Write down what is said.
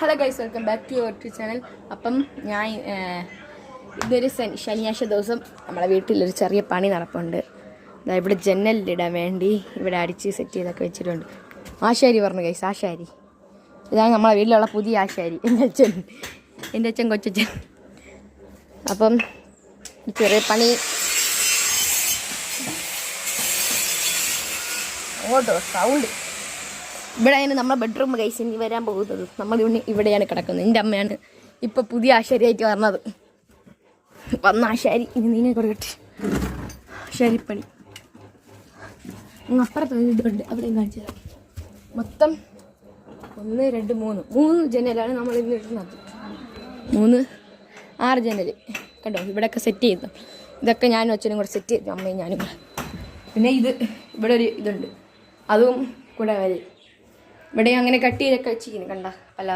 Hello guys, welcome back to your channel. അപ്പം ഞാൻ ഇതൊരു ശനിയാഴ്ച ദിവസം നമ്മളെ വീട്ടിലൊരു ചെറിയ പണി നടപ്പുണ്ട്. ഇവിടെ ജനലിലിടാൻ വേണ്ടി ഇവിടെ അടിച്ച് സെറ്റ് ചെയ്തൊക്കെ വെച്ചിട്ടുണ്ട്. ആശാരി പറഞ്ഞു ഗൈസ്, ആശാരി ഇതാണ് നമ്മളെ വീട്ടിലുള്ള പുതിയ ആശാരി, എൻ്റെ അച്ഛൻ കൊച്ചച്ഛൻ. അപ്പം ഈ ചെറിയ പണി ഓട്ടോ സൗണ്ട് ഇവിടെയാണ് നമ്മളെ ബെഡ്റൂം ഗൈസ് ഇനി വരാൻ പോകുന്നത്. നമ്മൾ ഇവിടെയാണ് കിടക്കുന്നത്. എൻ്റെ അമ്മയാണ് ഇപ്പം പുതിയ ആശാരിയായിട്ട് വന്നത്. വന്ന ആശാരി ഇനി നീനെ കൊടുക്കട്ടെ. ആശാരിപ്പണി അപ്പുറത്ത് ഇതുണ്ട്, അവിടെയും കാണിച്ചു തരാം. മൊത്തം 1, 2, 3 ജനലാണ് നമ്മൾ ഇന്ന് ഇടുന്നത്. 6 ജനൽ കണ്ടോ. ഇവിടെയൊക്കെ സെറ്റ് ചെയ്തു. ഇതൊക്കെ ഞാനും അച്ഛനും കൂടെ സെറ്റ് ചെയ്തു, അമ്മയും ഞാനും കൂടെ. പിന്നെ ഇവിടെ ഒരു ഇതുണ്ട്, അതും കൂടെ വരും. ഇവിടെ അങ്ങനെ കട്ട് ചെയ്തൊക്കെ വെച്ചിരിക്കുന്നു കണ്ട. അല്ല